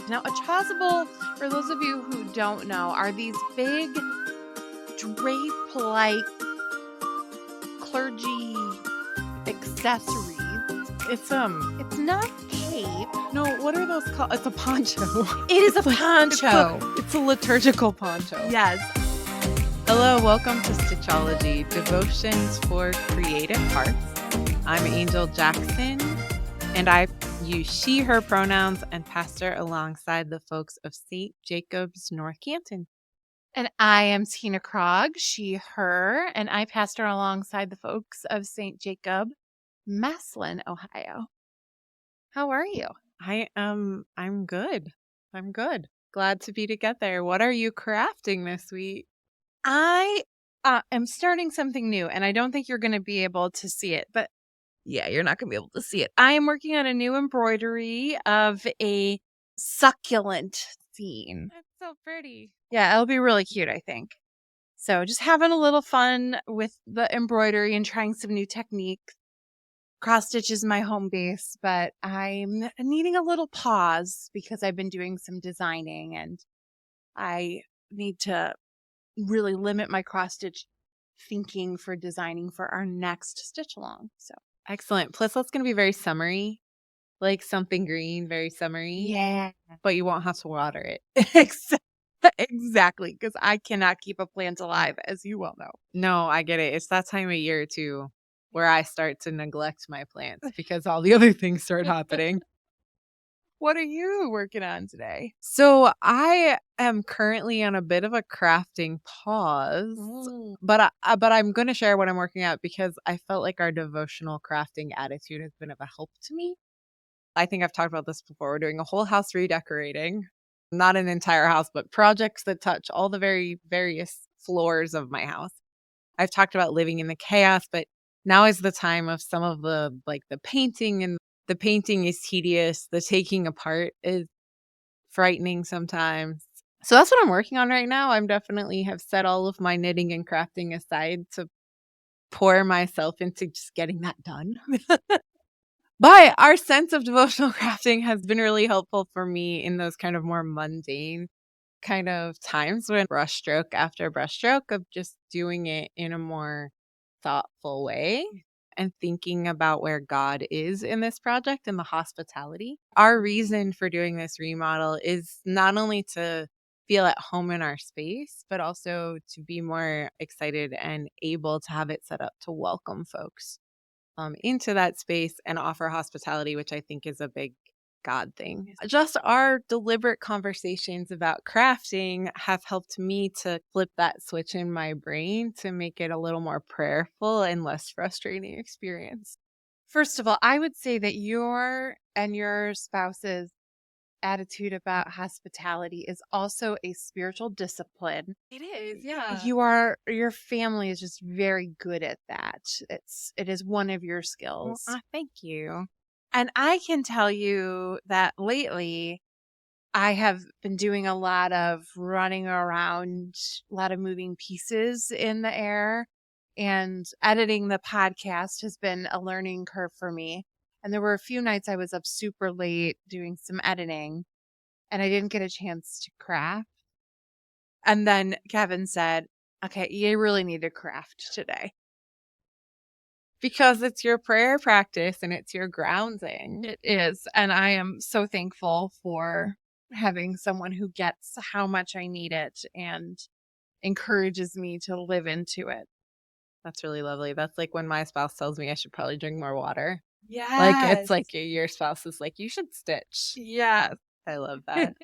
Now, a chasuble, for those of you who don't know, are these big drape-like clergy accessories. It's not cape. No, what are those called? It's a poncho. It is a poncho. It's a liturgical poncho. Yes. Hello, welcome to Stitchology, Devotions for Creative Hearts. I'm Angel Jackson, and I use she, her pronouns and pastor alongside the folks of St. Jacob's, North Canton. And I am Tina Krog, she, her, and I pastor alongside the folks of St. Jacob, Maslin, Ohio. How are you? I'm good. I'm good. Glad to be together. What are you crafting this week? I am starting something new, and I don't think you're going to be able to see it, but yeah, you're not going to be able to see it. I am working on a new embroidery of a succulent scene. That's so pretty. Yeah, it'll be really cute, I think. So just having a little fun with the embroidery and trying some new techniques. Cross stitch is my home base, but I'm needing a little pause because I've been doing some designing and I need to really limit my cross stitch thinking for designing for our next stitch along. So Excellent. Plus, that's going to be very summery, like something green, very summery. yeah, But you won't have to water it. exactly. Because I cannot keep a plant alive, as you well know. No, I get it. It's that time of year, too, where I start to neglect my plants because all the other things start happening. What are you working on today? So I am currently on a bit of a crafting pause, but I'm going to share what I'm working at because I felt like our devotional crafting attitude has been of a help to me. I think I've talked about this before. We're doing a whole house redecorating, not an entire house, but projects that touch all the very various floors of my house. I've talked about living in the chaos, but now is the time of some of the painting, and the painting is tedious. The taking apart is frightening sometimes. So that's what I'm working on right now. I'm definitely have set all of my knitting and crafting aside to pour myself into just getting that done. But our sense of devotional crafting has been really helpful for me in those kind of more mundane kind of times when brushstroke after brushstroke of just doing it in a more thoughtful way and thinking about where God is in this project and the hospitality. Our reason for doing this remodel is not only to feel at home in our space, but also to be more excited and able to have it set up to welcome folks into that space and offer hospitality, which I think is a big God thing. Just our deliberate conversations about crafting have helped me to flip that switch in my brain to make it a little more prayerful and less frustrating experience. First of all, I would say that your and your spouse's attitude about hospitality is also a spiritual discipline. It is, yeah. Your family is just very good at that. It is one of your skills. Well, thank you. And I can tell you that lately I have been doing a lot of running around, a lot of moving pieces in the air, and editing the podcast has been a learning curve for me. And there were a few nights I was up super late doing some editing and I didn't get a chance to craft. And then Kevin said, okay, you really need to craft today. Because it's your prayer practice and it's your grounding. It is. And I am so thankful for having someone who gets how much I need it and encourages me to live into it. That's really lovely. That's like when my spouse tells me I should probably drink more water. Yeah. Like it's like your spouse is like, you should stitch. Yes. I love that.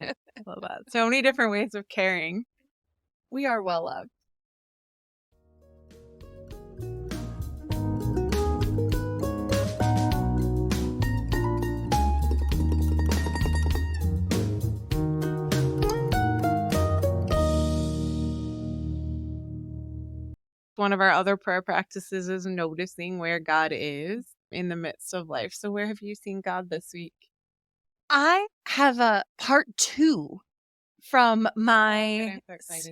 I love that. So many different ways of caring. We are well loved. One of our other prayer practices is noticing where God is in the midst of life. So where have you seen God this week? I have a part 2 from my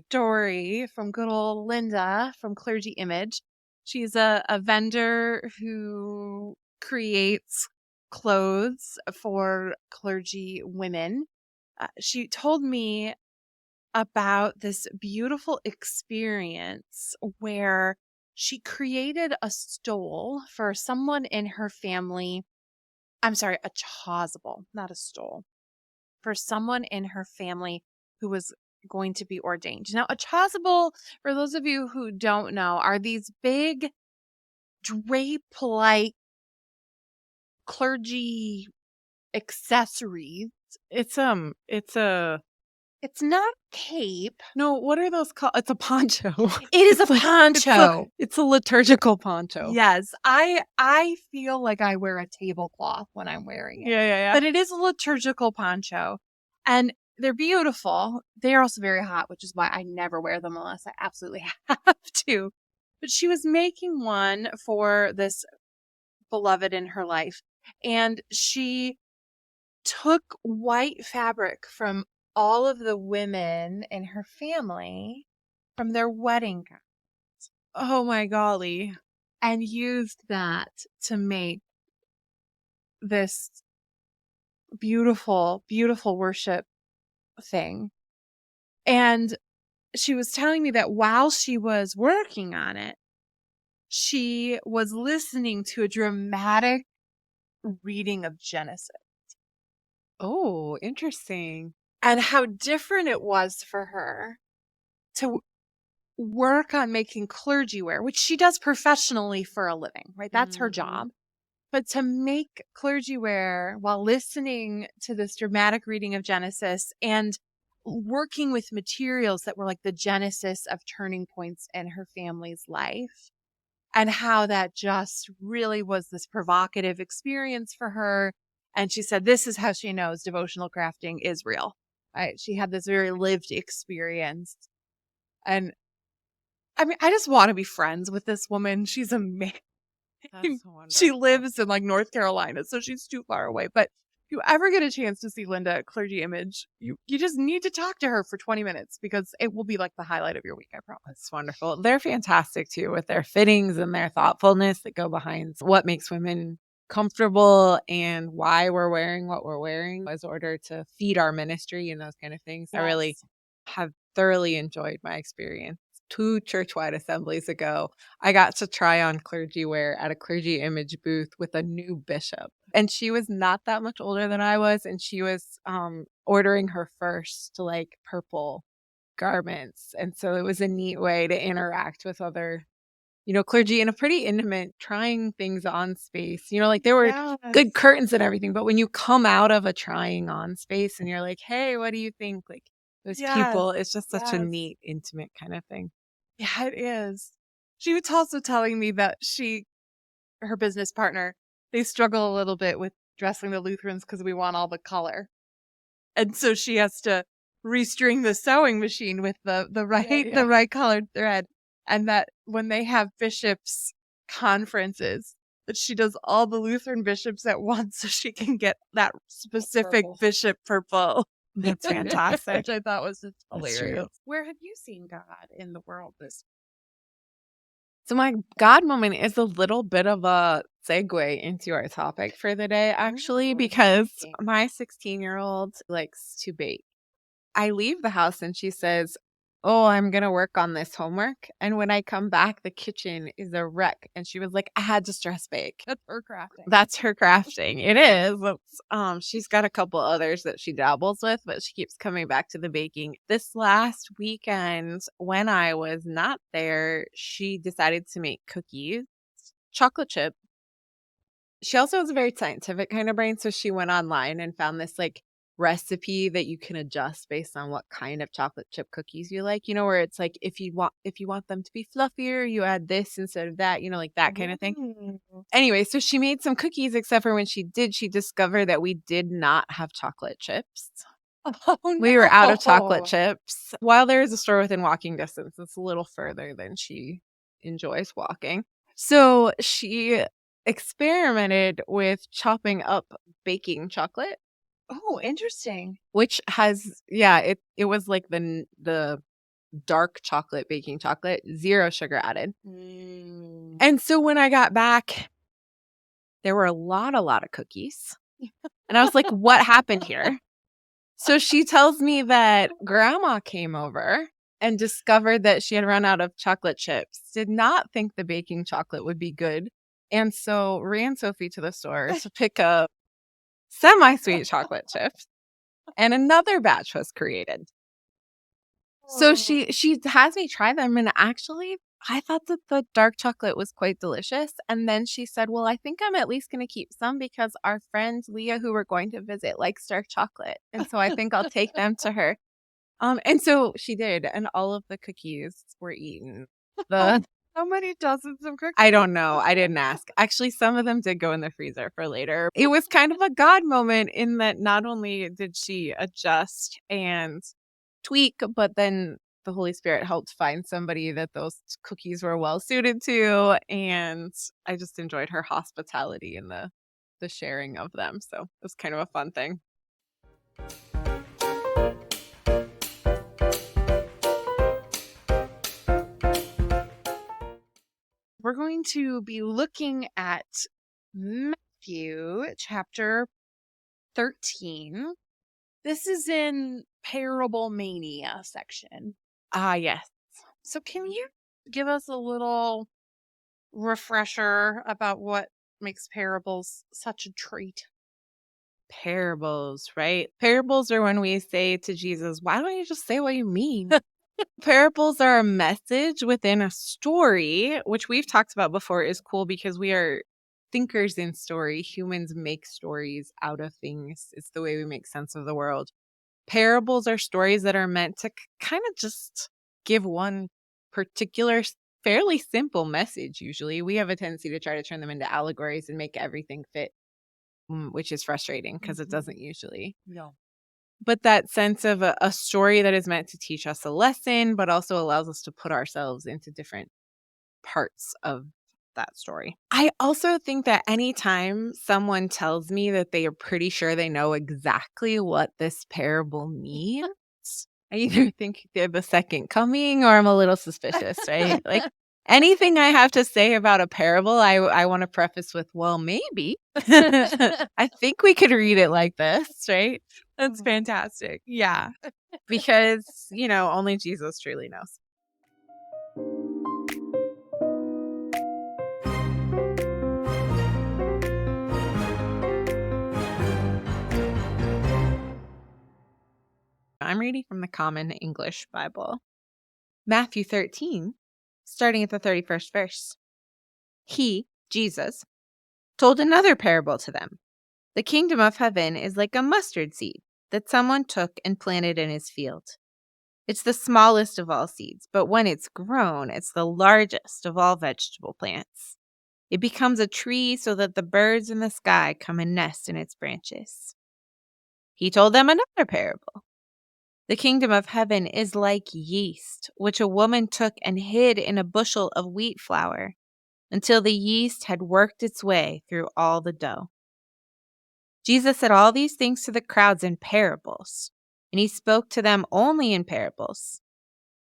story from good old Linda from Clergy Image. She's a vendor who creates clothes for clergy women. She told me about this beautiful experience where she created a stole for someone in her family. I'm sorry, a chasuble, not a stole, for someone in her family who was going to be ordained. Now, a chasuble, for those of you who don't know, are these big drape-like clergy accessories. It's a It's not cape. no, what are those called? It's a poncho. It is a It's like poncho. it's a liturgical poncho. Yes, I feel like I wear a tablecloth when I'm wearing it. Yeah, yeah, yeah. But it is a liturgical poncho, and they're beautiful. They are also very hot, which is why I never wear them unless I absolutely have to. But she was making one for this beloved in her life, and she took white fabric from all of the women in her family from their wedding gown Oh my golly. and used that to make this beautiful, beautiful worship thing. And she was telling me that while she was working on it, she was listening to a dramatic reading of Genesis Oh, interesting. and how different it was for her to work on making clergy wear, which she does professionally for a living, right? That's her Mhm. job. But to make clergy wear while listening to this dramatic reading of Genesis and working with materials that were like the genesis of turning points in her family's life, and how that just really was this provocative experience for her. And she said, this is how she knows devotional crafting is real. Right? She had this very lived experience. And I mean, I just want to be friends with this woman. She's amazing. That's She wonderful. lives in like North Carolina, so she's too far away. But if you ever get a chance to see Linda at Clergy Image, you just need to talk to her for 20 minutes because it will be like the highlight of your week, I promise. That's wonderful. They're fantastic too with their fittings and their thoughtfulness that go behind what makes women comfortable and why we're wearing what we're wearing as order to feed our ministry and those kind of things. I really Yes. have thoroughly enjoyed my experience. 2 church-wide assemblies ago, I got to try on clergy wear at a clergy image booth with a new bishop. And she was not that much older than I was, and she was ordering her first like purple garments. And so it was a neat way to interact with other, clergy in a pretty intimate, trying things on space. Like there were good Yes. curtains and everything, but when you come out of a trying on space and you're like, hey, what do you think? Like those Yes. people, it's just such a Yes. neat, intimate kind of thing. Yeah, it is. She was also telling me that her business partner, they struggle a little bit with dressing the Lutherans because we want all the color. And so she has to restring the sewing machine with the right Yeah. the right colored thread. And that when they have bishops conferences, that she does all the Lutheran bishops at once so she can get that specific Purple. bishop purple. That's fantastic. Which I thought was just That's hilarious. true. Where have you seen God in the world this? So my God moment is a little bit of a segue into our topic for the day, actually, Ooh, because interesting. my 16-year-old likes to bake. I leave the house and she says, oh, I'm going to work on this homework. And when I come back, the kitchen is a wreck. And she was like, I had to stress bake. That's her crafting. That's her crafting. It is. She's got a couple others that she dabbles with, but she keeps coming back to the baking. This last weekend, when I was not there, she decided to make cookies, chocolate chip. She also has a very scientific kind of brain, so she went online and found this like recipe that you can adjust based on what kind of chocolate chip cookies you like, where it's like if you want them to be fluffier, you add this instead of that, like that kind of thing. Ooh. Anyway, so she made some cookies, except for when she did, she discovered that we did not have chocolate chips. Oh We were out of chocolate no. chips. While there is a store within walking distance, it's a little further than she enjoys walking. So she experimented with chopping up baking chocolate, Oh, interesting. which has it was like the dark chocolate baking chocolate, 0 sugar added. Mm. And so when I got back, there were a lot of cookies. And I was like, what happened here? So she tells me that grandma came over and discovered that she had run out of chocolate chips, did not think the baking chocolate would be good, and so ran Sophie to the store to pick up semi-sweet chocolate chips, and another batch was created. So she has me try them, and actually, I thought that the dark chocolate was quite delicious, and then she said, "Well, I think I'm at least gonna keep some because our friend Leah, who we're going to visit, likes dark chocolate, and so I think I'll take them to her." And so she did, and all of the cookies were eaten. The How many dozens of cookies? I don't know. I didn't ask. Actually, some of them did go in the freezer for later. It was kind of a God moment in that not only did she adjust and tweak, but then the Holy Spirit helped find somebody that those cookies were well suited to. And I just enjoyed her hospitality and the sharing of them. So it was kind of a fun thing. We're going to be looking at Matthew chapter 13. This is in Parable Mania section. Ah, yes. So can you give us a little refresher about what makes parables such a treat? Parables, right? Parables are when we say to Jesus, why don't you just say what you mean? Parables are a message within a story, which we've talked about before is cool because we are thinkers in story. Humans make stories out of things. It's the way we make sense of the world. Parables are stories that are meant to kind of just give one particular, fairly simple message, usually. We have a tendency to try to turn them into allegories and make everything fit, which is frustrating because it doesn't usually. No. But that sense of a story that is meant to teach us a lesson, but also allows us to put ourselves into different parts of that story. I also think that anytime someone tells me that they are pretty sure they know exactly what this parable means, I either think they're the second coming or I'm a little suspicious, right? Like anything I have to say about a parable, I want to preface with, well, maybe. I think we could read it like this, right? That's fantastic. Yeah. Because, only Jesus truly knows. I'm reading from the Common English Bible. Matthew 13, starting at the 31st verse. He, Jesus, told another parable to them. The kingdom of heaven is like a mustard seed that someone took and planted in his field. It's the smallest of all seeds, but when it's grown, it's the largest of all vegetable plants. It becomes a tree so that the birds in the sky come and nest in its branches. He told them another parable. The kingdom of heaven is like yeast, which a woman took and hid in a bushel of wheat flour until the yeast had worked its way through all the dough. Jesus said all these things to the crowds in parables, and he spoke to them only in parables.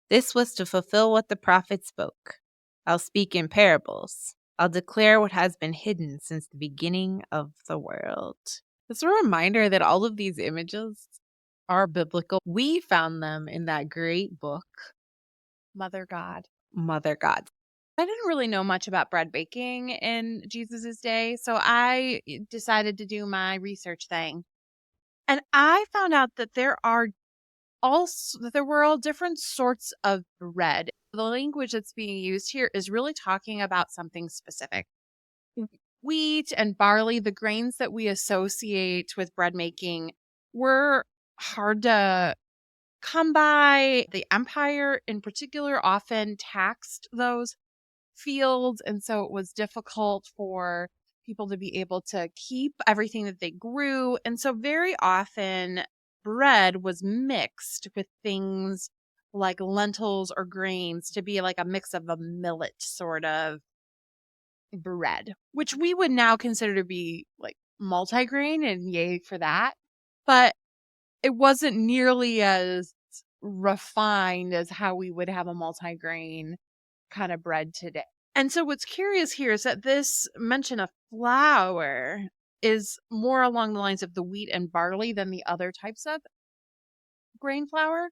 This was to fulfill what the prophet spoke. I'll speak in parables. I'll declare what has been hidden since the beginning of the world. It's a reminder that all of these images are biblical. We found them in that great book, Mother God. Mother God. I didn't really know much about bread baking in Jesus's day, so I decided to do my research thing. And I found out that there were all different sorts of bread. The language that's being used here is really talking about something specific. Wheat and barley, the grains that we associate with bread making, were hard to come by. The empire in particular often taxed those fields, and so it was difficult for people to be able to keep everything that they grew. And so very often bread was mixed with things like lentils or grains to be like a mix of a millet sort of bread, which we would now consider to be like multigrain, and yay for that. But it wasn't nearly as refined as how we would have a multigrain kind of bread today. And so what's curious here is that this mention of flour is more along the lines of the wheat and barley than the other types of grain flour.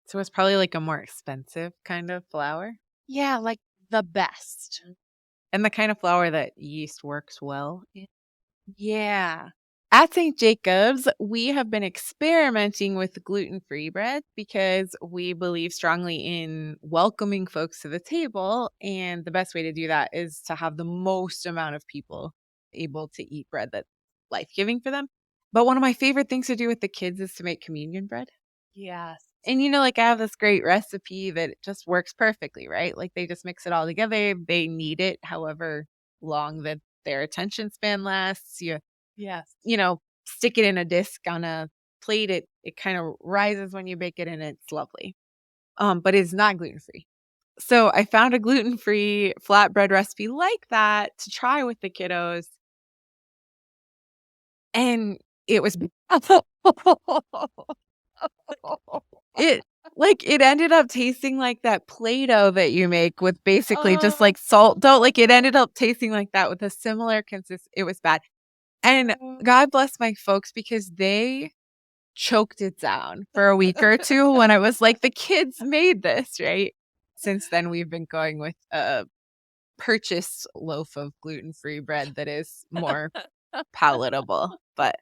So it's probably like a more expensive kind of flour. Yeah, like the best. And the kind of flour that yeast works well in. Yeah. At St. Jacob's, we have been experimenting with gluten-free bread because we believe strongly in welcoming folks to the table. And the best way to do that is to have the most amount of people able to eat bread that's life-giving for them. But one of my favorite things to do with the kids is to make communion bread. Yes. And, like, I have this great recipe that just works perfectly, right? Like, they just mix it all together. They knead it however long that their attention span lasts. Yes. Stick it in a disc on a plate. It kind of rises when you bake it, and it's lovely. But it's not gluten-free. So I found a gluten-free flatbread recipe like that to try with the kiddos. And it was it ended up tasting like that Play-Doh that you make with basically just like salt dough. Like it ended up tasting like that with a similar it was bad. And God bless my folks because they choked it down for a week or two when I was like, the kids made this, right? Since then, we've been going with a purchased loaf of gluten-free bread that is more palatable. But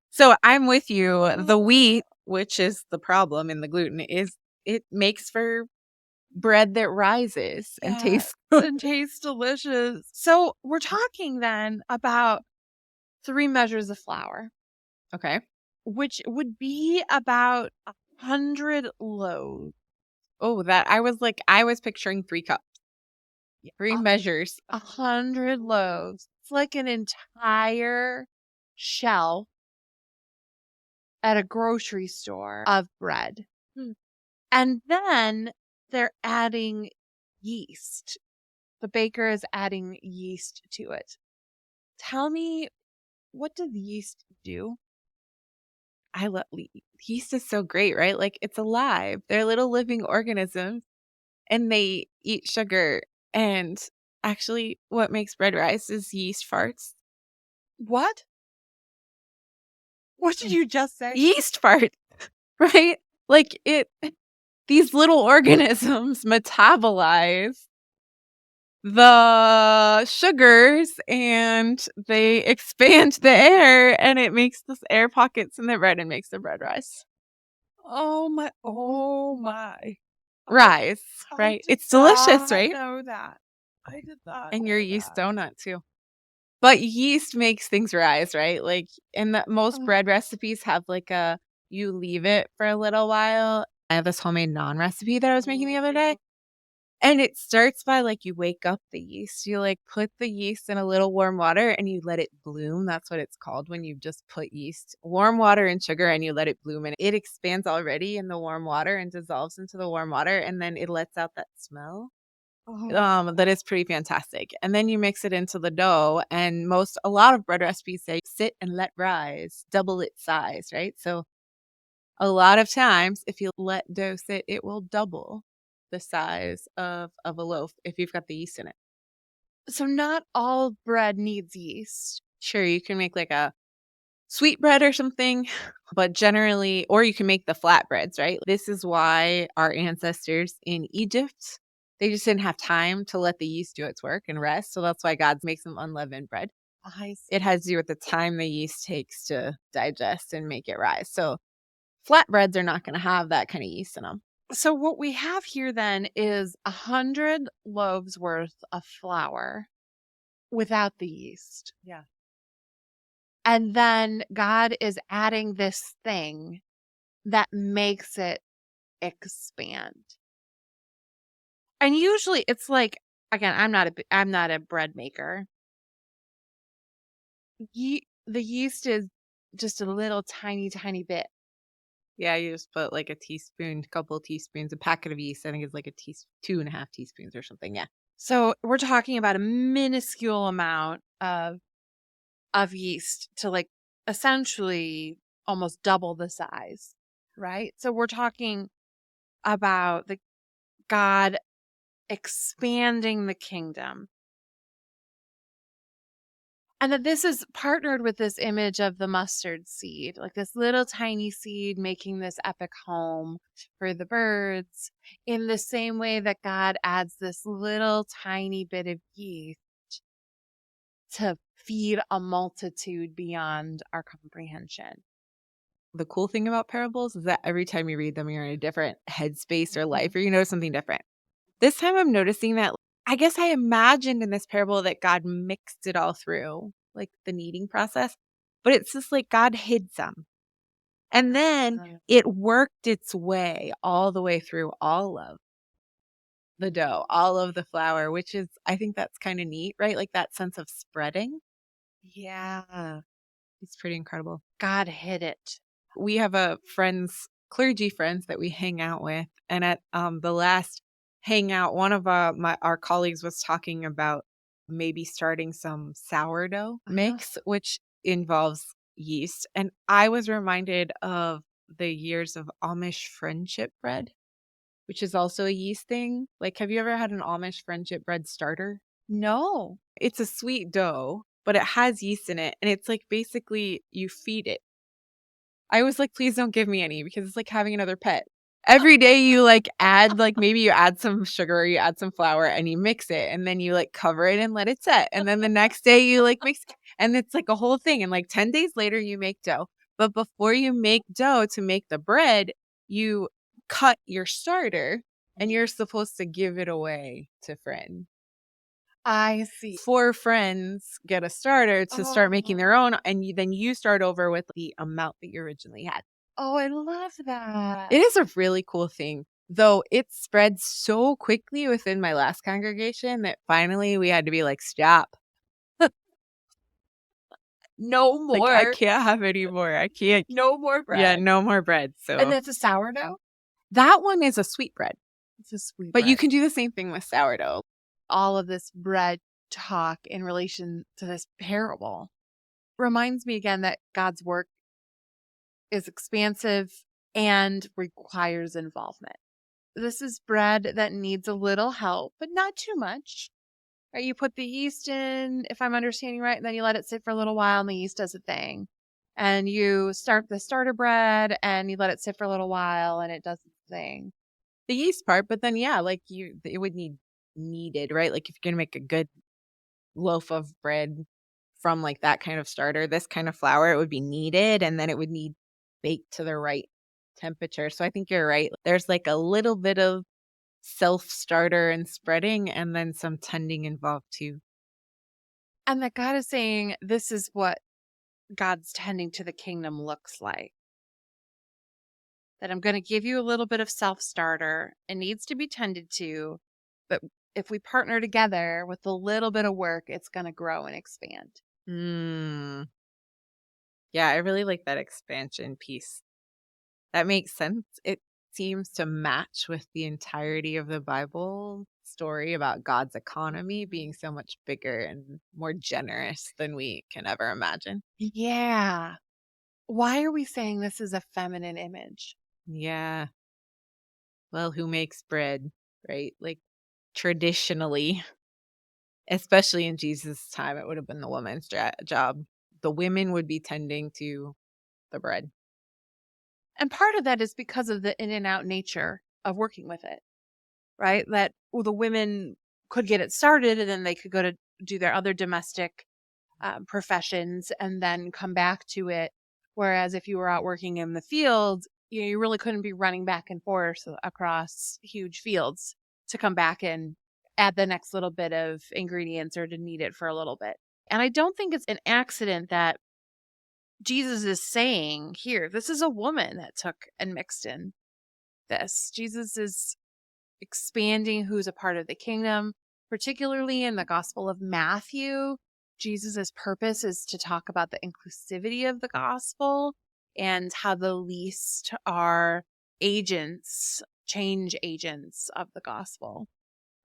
so I'm with you. The wheat, which is the problem in the gluten, is it makes for bread that rises and tastes good. And tastes delicious. So we're talking then about 3 measures of flour, Okay. which would be about 100 loaves. Oh, I was picturing 3 cups. 3 measures. 100 loaves. It's like an entire shelf at a grocery store of bread. And then they're adding yeast. The baker is adding yeast to it. Tell me, what does yeast do? I love yeast is so great, right? Like it's alive. They're little living organisms and they eat sugar. And actually what makes bread rise is yeast farts. What? What did you just say? Yeast farts, right? Like these little organisms metabolize the sugars and they expand the air and it makes this air pockets in the bread and makes the bread rise. Oh my. Rise, right? It's delicious, right? I know that. I did not. And your yeast donut too. But yeast makes things rise, right? Like, and most bread recipes have you leave it for a little while. I have this homemade naan recipe that I was making the other day. And it starts by you wake up the yeast. You put the yeast in a little warm water and you let it bloom. That's what it's called when you just put yeast, warm water and sugar and you let it bloom. And it expands already in the warm water and dissolves into the warm water. And then it lets out that smell. That is pretty fantastic. And then you mix it into the dough. And a lot of bread recipes say sit and let rise, double its size, right? So a lot of times, if you let dough sit, it will double the size of a loaf if you've got the yeast in it. So not all bread needs yeast. Sure, you can make a sweet bread or something, but generally, or you can make the flatbreads, right? This is why our ancestors in Egypt, they just didn't have time to let the yeast do its work and rest. So that's why God makes them unleavened bread. It has to do with the time the yeast takes to digest and make it rise. So flatbreads are not going to have that kind of yeast in them. So what we have here then is 100 loaves worth of flour without the yeast. Yeah. And then God is adding this thing that makes it expand. And usually it's again, I'm not a bread maker. The yeast is just a little tiny bit. Yeah, you just put a teaspoon, couple of teaspoons, a packet of yeast. I think it's 2.5 teaspoons or something. Yeah. So we're talking about a minuscule amount of yeast to essentially almost double the size, right? So we're talking about God expanding the kingdom. And that this is partnered with this image of the mustard seed, like this little tiny seed making this epic home for the birds, in the same way that God adds this little tiny bit of yeast to feed a multitude beyond our comprehension. The cool thing about parables is that every time you read them, you're in a different headspace or Mhm. life, or you notice something different. This time I'm noticing that I guess I imagined in this parable that God mixed it all through, like the kneading process, but it's just like God hid some. And then it worked its way all the way through all of the dough, all of the flour, which is, I think that's kind of neat, right? Like that sense of spreading. Yeah. It's pretty incredible. God hid it. We have a clergy friends that we hang out with. And at the last hangout, one of our colleagues was talking about maybe starting some sourdough mix, which involves yeast. And I was reminded of the years of Amish friendship bread, which is also a yeast thing. Like, have you ever had an Amish friendship bread starter? No. It's a sweet dough, but it has yeast in it. And it's like basically you feed it. I was like, please don't give me any because it's like having another pet. Every day you like add, like maybe you add some sugar, or you add some flour and you mix it and then you like cover it and let it set. And then the next day you like mix and it's like a whole thing. And like 10 days later you make dough. But before you make dough to make the bread, you cut your starter and you're supposed to give it away to friends. I see. 4 friends get a starter to start making their own, and then you start over with the amount that you originally had. Oh, I love that. It is a really cool thing, though it spread so quickly within my last congregation that finally we had to be like, "Stop. No Like, I more. can't have any more. I can't." No more Yeah, bread. no more bread, And so that's a sourdough? that one is a sweet bread, It's a sweet but you bread. can do the same thing with sourdough. All of this bread talk in relation to this parable reminds me again that God's work is expansive and requires involvement. This is bread that needs a little help, but not too much. Right? You put the yeast in, if I'm understanding right, and then you let it sit for a little while and the yeast does a thing. And you start the starter bread and you let it sit for a little while and it does its thing. The yeast part, but then, yeah, like, it would need kneaded, right? Like, if you're gonna make a good loaf of bread from, like, that kind of starter, this kind of flour, it would be kneaded, and then it would need baked to the right temperature, so I think you're right. There's, like, a little bit of self-starter and spreading, and then some tending involved too. And that God is saying, this is what God's tending to the kingdom looks like. That I'm going to give you a little bit of self starter. It needs to be tended to, but if we partner together with a little bit of work, it's going to grow and expand. Mm. Yeah, I really like that expansion piece. That makes sense. It seems to match with the entirety of the Bible story about God's economy being so much bigger and more generous than we can ever imagine. Yeah. Why are we saying this is a feminine image? Yeah. Well, who makes bread, right? Like traditionally, especially in Jesus' time, it would have been the woman's job. The women would be tending to the bread. And part of that is because of the in and out nature of working with it, right? That the women could get it started and then they could go to do their other domestic professions and then come back to it. Whereas if you were out working in the field, you really couldn't be running back and forth across huge fields to come back and add the next little bit of ingredients or to knead it for a little bit. And I don't think it's an accident that Jesus is saying here, this is a woman that took and mixed in this. Jesus is expanding who's a part of the kingdom, particularly in the Gospel of Matthew. Jesus's purpose is to talk about the inclusivity of the gospel and how the least are agents, change agents of the gospel.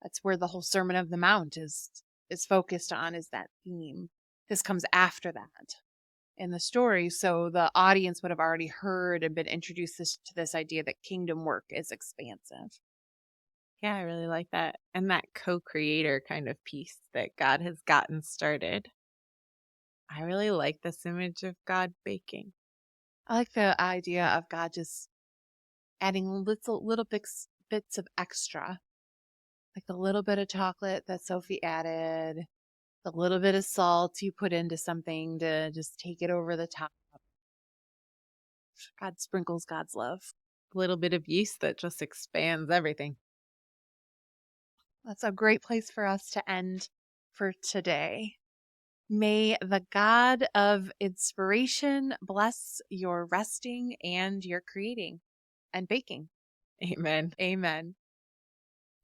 That's where the whole Sermon of the Mount is focused on, is that theme. This comes after that in the story, so the audience would have already heard and been introduced to this idea that kingdom work is expansive. Yeah, I really like that. And that co-creator kind of piece that God has gotten started. I really like this image of God baking. I like the idea of God just adding little bits of extra, like the little bit of chocolate that Sophie added, the little bit of salt you put into something to just take it over the top. God sprinkles God's love. A little bit of yeast that just expands everything. That's a great place for us to end for today. May the God of inspiration bless your resting and your creating and baking. Amen. Amen.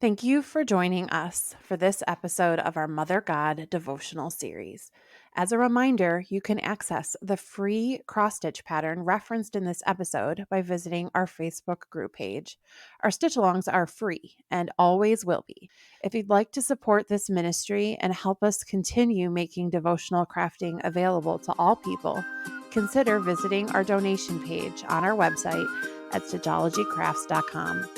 Thank you for joining us for this episode of our Mother God devotional series. As a reminder, you can access the free cross stitch pattern referenced in this episode by visiting our Facebook group page. Our stitch alongs are free and always will be. If you'd like to support this ministry and help us continue making devotional crafting available to all people, consider visiting our donation page on our website at stitchologycrafts.com.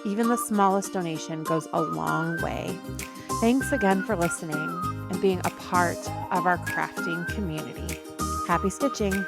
Even the smallest donation goes a long way. Thanks again for listening and being a part of our crafting community. Happy stitching!